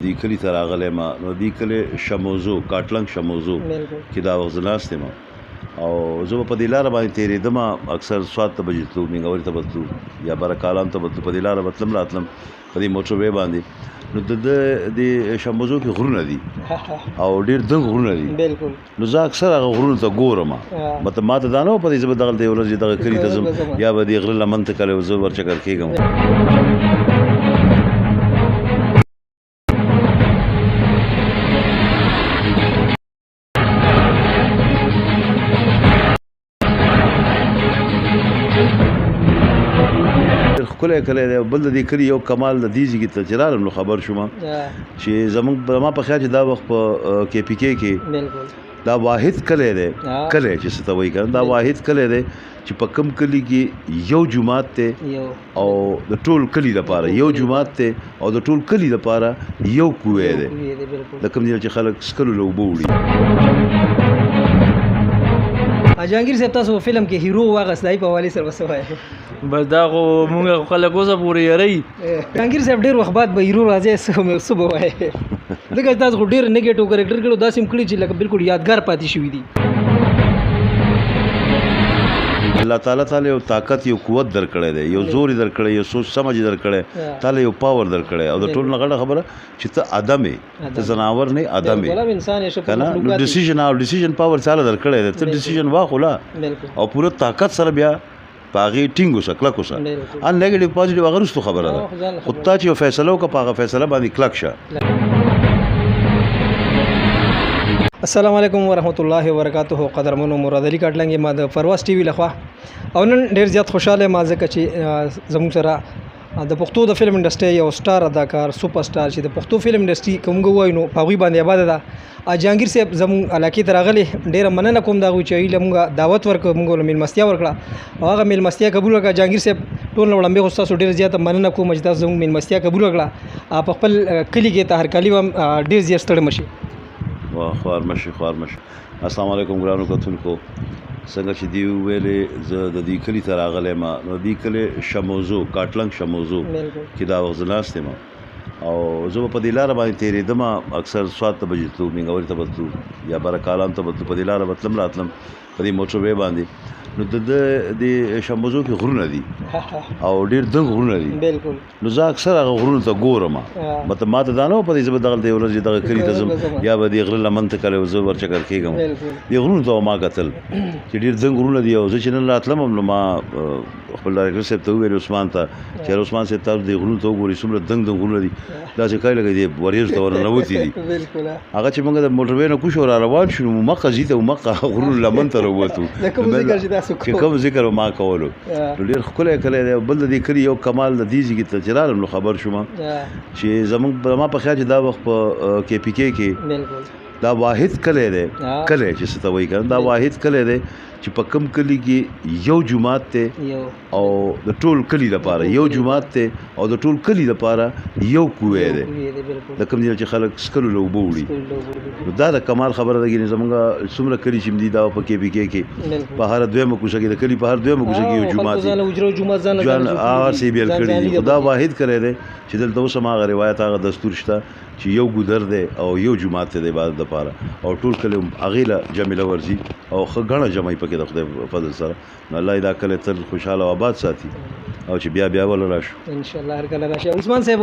دی کلی ته راغلی ما نو دی کلی شموزو کاټلنګ شموزو کې دا وخت زه ناست یم او زه به په دې لاره باندې تېرېدم اکثر سوات ته به ځو مینګوري ته به تلو یا برکالام ته به تلو په دې لاره به تلم راتلم په دې موټر وې باندې نو د دې شموزو کې غرونه دي او ډېر دنګ غرونه دي نو زه اکثر هغه غرونو ته ګورم مطلب ما ته دا نه وه په دې زه به دغلته یو ورځ دغه کلي ته ځم یا به دې غره لمن ته کله زه ورچکر کېږم کله کله دی بل د دې کلي یو کمال د دې ځای ته چې رالم نو خبر شوم چې زموږ ما په خیال چې دا وخت په کې پي کې دا واحد کلی دی کلی چې څه ته وایي که دا واحد کلی دی چې په کم کلي کې یو جومات دی او د ټول کلي لپاره یو جومات دی او د ټول کلي لپاره یو کوی دی د کوم ځای چې خلک څښلو له اوبه وړي. جهانگیر صاحب تاسو فلم کې هیرو واغس دای په حواله سره وسوای بس دا خو مونږ خلک اوسه پورې یری جهانگیر صاحب ډیر وخت بعد به هیرو راځي صبح وای دغه تاسو ډیر نیگیټیو کریکټر کړو داسې کړی چې لکه بالکل یادګار پاتې شوی دي. الله تعالی یو طاقت یو قوت درکړی دی یو زور درکړی یو سوچ سمجھ درکړی تعالی یو پاور درکړی او د ټول نه غټه خبره چې ته ادم یې ته ځناور نه ادم یې کنه نو ډیسیژن پاور تعالی درکړی دی ته ډیسیژن واخله او پوره طاقت سره بیا پاغي ټینګ وسه کلک وسه ان نیگیټیو پوزټیو هغه رسو خبره ده خو ته چې فیصله وکړه پاغه فیصله باندې کلک شه. السلام علیکم ورحمۃ اللہ وبرکاتہ. قدرمنو مراد علي کاټلنګ ما د پرواز ټي وي لخوا او نن ډیر زیات خوشاله ما ځکه چې زموږ سره د پښتو د فلم انډسټري یو سټار اداکار سوپر سټار چې د پښتو فلم انډسټري کوم وایو نو پاغوي باندې آباد ده جهانگیر صاحب زموږ علاقې ته راغلي ډیر مننه کوم دا چې ایله موږ دعوت ورکړو موږ له میلمستیا ورکړه او هغه میلمستیا قبول کړه. جهانگیر صاحب ټول وړاندې خو تاسو ډیر زیات مننه کوم چې تاسو زموږ میلمستیا قبول کړه په خپل کلی کې ته هر کلی هم ډیر زیات ستړي مشي. خوار مشي السلام علیکم ګرانو کتونکو څنګه چې دی ویلې زه د دې کلي ته راغلی ما نو دې کلی شموزو کاټلنګ شموزو کې دا وخت زه ناست یم او زه به په دې لاره باندې تېرېدم اکثر سوات ته به ځو مینګوري ته به تلو یا برکالام ته به تلو په دې لاره به تلم راتلم په دې موټر وې باندې نو د دې شموزو کې غرونه دي او ډېر دنګ غرونه دي نو زه اکثر هغه غرونو ته ګورم مطلب ما ته دا نه وه په دې زه به دغلته یو ورځ دغه کلي ته ځم یا به دې غره لمن ته کله زه ورچکر کېږم دې غرونو ته ما کتل چې ډېر دنګ غرونه دي او زه چې نن راتلم نو ما خپل ډایرکټر صاحب ته وویل عثمان ته چې عثمان صاحب تاسو دې غرونو ته وګورئ څومره دنګ غرونه دي داسې ښکاري لکه دې وریځو ته ورننوتي دي هغه چې موږ د موټر وې نه کوشو را روان شو نو مخه ځي ته مخه غرونو لمن ته راووتو چې کوم ذکر ما کولو نو ډېر ښکلی کلی دی بل د دې کلي یو کمال د دې ځای ته چې رالم نو خبر شوم چې زموږ ما په خیال چې دا وخت په کې پي کې دا واحد کلی دی کلی چې څه ته وایي که دا واحد کلی دی چې په کم کلي کې یو جومات دی او د ټول کلي لپاره یو جومات دی او د ټول کلي لپاره یو کوی دی د کوم ځای چې خلک څښلو له اوبه وړي نو دا د کمال خبره ده ګینې زموږ څومره کلي چې دي دا په کې پي کې په هره دویمه کوڅه کې د کلي په هر دویمه کوڅه کې یو جومات دی هر څه یې بیل کړي دي خو دا واحد کلی دی چې دلته اوس هم هغه روایت هغه دستور شته چې یو ګودر دی او یو جومات دی د عبادت لپاره او ټول کلی هغې له جمیله ورځي او ښه ګڼه جمع پکې د خدای فضل سره نو الله یې دا کلی تل خوشحاله او آباد ساتي او چې بیا وله راشو انشاءالله هر کله راشي. عثمان صاحب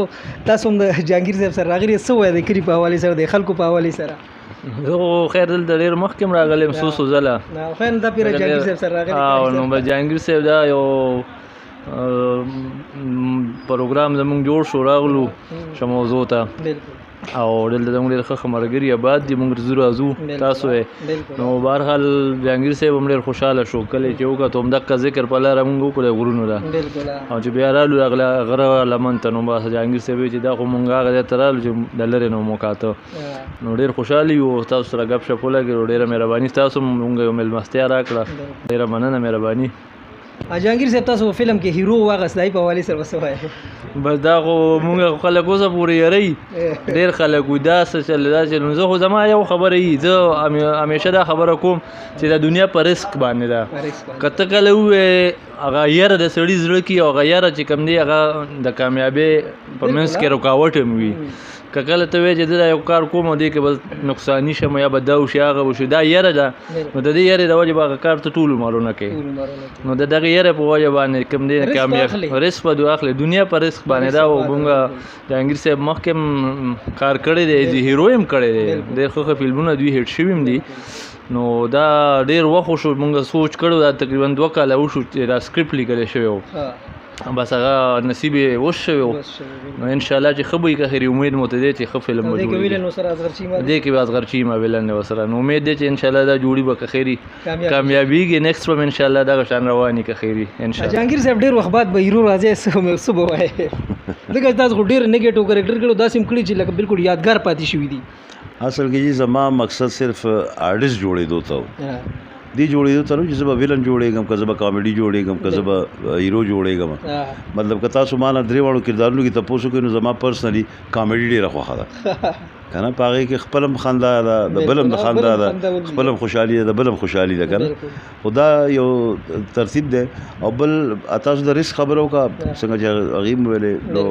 تاسو هم د جهانگیر صاحب سره راغلي څه وایي د کلي په حوالې سره د خلکو په حوالې سره؟ زه خیر دلته ډېر مخکې هم راغلی یم څو ځله خیر دا پیره جهانگیر صاحب سره راغلی نو به جهانگیر صاحب دا یو پروګرام زمونږ جوړ شو راغلو شموزو ته او دلته زموږ ډېر ښه ملګري آباد دي مونږ ځو راځو تاسو یې نو بهرحال جهانگیر صاحب هم ډېر خوشحاله شو کله چې وکتو همدغه ذکر په لاره مونږ وکړو غرونو ته او چې بیا رالو هغه غره لمن ته نو بس جهانگیر صاحب چې دا خو مونږ هغه ځای ته رالو چې د لرې نه مو کاته نو ډېر خوشحالي وو تاسو سره ګپ شپ ولګېدو ډېره مهرباني تاسو مونږ یو میلمستیا راکړه ډېره مننه مهرباني. جهانگیر صاحب تاسو فلم کې هیرو واغس دای په حواله سره وسوای بس دا خو مونږ خلک اوسه پورې یری ډېر خلک وي دا څه چل دا چې نو زه خو زما یو خبره وي زه همیشه دا خبره کوم چې د دنیا په رسک باندې ده که ته کله ووایې هغه یاره د سړي زړه کې او هغه یاره چې کوم دی هغه د کامیابۍ په منځ کې رکاوټ هم وي که کله ته وایې چې زه دا یو کار کوم او دې کې به نقصاني شم یا به دا وشي هغه وشي دا یره ده نو د دې یرې د وجې به هغه کار ته ټول عمرو نه کوي نو د دغه یره په وجه باندې کوم دی کامیاب رزق به اخلي دنیا په رزق باندې دا مونږ جهانګیر صاحب مخکې کار کړی دی د هیرو هم کړی دی ډېر ښه فلمونه دوی هیټ شوي هم دي نو دا ډېر وخت وشو مونږ سوچ کړو دا تقریبا 2 کاله وشو چې دا سکرپټ لیکلی شوی و بس هغه نصیب یې وش شوی و نو انشاءالله چې ښه به وي که خیر امید مو ته دی چې ښه فلم به جوړېږي دې کې به اصغرچي ما ویلن دی ورسره نو امید دی چې انشاءالله دا جوړي به که خیر کامیابېږي نیکسټ به انشاءالله دغه شان روان وي که خیر وي انشاءالله جهانګیر صاحب ډېر وخت بعد به هیرو راځي څه به وایې ځکه تاسو خو ډېر نیګیټیو کرکټر کړو داسې هم کړي چې لکه بالکل یادګار پاتې شوي دي اصل کې زما مقصد صرف آرټسټ جوړېدو ته دی جوړېدو ته نو چې زه به ویلن جوړېږم که زه به کامیډي جوړېږم که زه به هیرو جوړېږم مطلب که تاسو ما نه درې واړو کردارونو کې تپوس وکړئ نو زما پرسنلي کامیډي ډېره خوښه ده که نه په هغې کې خپل هم خندا ده د بل هم د خندا ده خپل هم خوشحالي ده د بل هم خوشحالي ده که نه خو دا یو ترتیب دی او بل تاسو د رزق خبره وکړه څنګه چې هغې م ویلې نو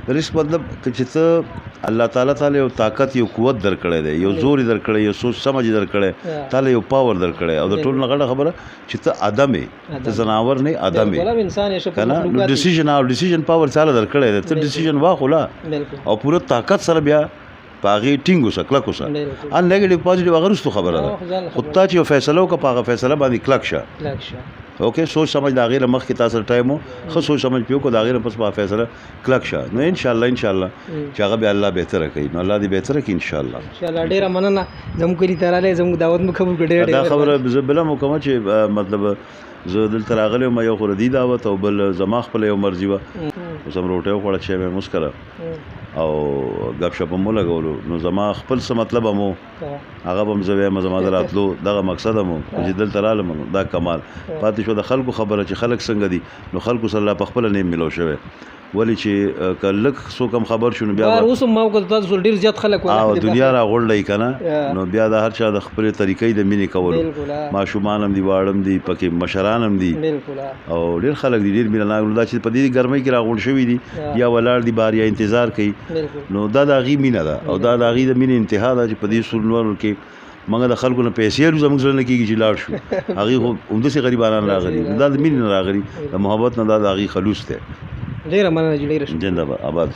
د رزق مطلب که چې ته الله تعالی یو طاقت یو قوت درکړی دی یو زور یې درکړی یو سوچ سمج یې درکړی تعالی یو پاور درکړی او د ټولو نه غټه خبره چې ته ادم یې ته ځناور نه ادم یې که نه نو ډیسیژن پاور چاله درکړی دی ته ډیسیژن واخله او پوره طاقت سره بیا په هغې ټینګ اوسه کلک اوسه ان نیګیټیو پازیټیو هغه وروستو خبره ده خو تا چې یو فیصله وکړه په هغه فیصله باندې کلک شه اوکې سوچ سمجھ د هغې نه مخکې تا سره ټایم و ښه سوچ سمجھ پې وکړو د هغې نه پس په فیصله کلک شه نو انشاءالله چې هغه بیا الله بهتره کوي نو الله دې بهتره کړي انشاءالله ډېره مننه زموږ کلي ته راغلی زموږ دعوت مو قبول کړی دا خبره زه بله هم وکړم چې مطلب زه دلته راغلی وم یو خو ردي دعوت او بل زما خپله یو مرضي وه اوس هم روټۍ وخوړه چای مې مسکره او ګپ شپ هم ولګولو نو زما خپل څه مطلب هم و هغه به هم زه وایم زما د راتلو دغه مقصد هم و چې دلته رالم دا کمال پاتې شو د خلکو خبره چې خلک څنګه دي نو خلکو سره په خپله نیم ملو شوی ولې چې که لږ څوک هم خبر شو نو بیا اوس هم ما وکړه تاسو ډېر زیات خلک او دنیا راغونډی که نه نو بیا د هر چا د خپلې طریقې د مینې کولو ماشومان هم دي واړه هم دي پکې مشران هم دي او ډېر خلک دي ډېر مینه ناک دا چې په دې ګرمۍ کې راغونډ شوي دي یا ولاړ دي بهر یا انتظار کوي نو دا د هغې مینه ده او دا د هغې د مینې انتها ده چې په دې سورنورو کې موږ د خلکو نه پیسې اخلو زموږ زړه نه کېږي چې لاړ شو هغې خو همداسې غریبانان راغلي دا د مینې نه راغلي د محبت نه دا د هغې خلوص دی ډېره مننه جي ډېره زنده باد آباد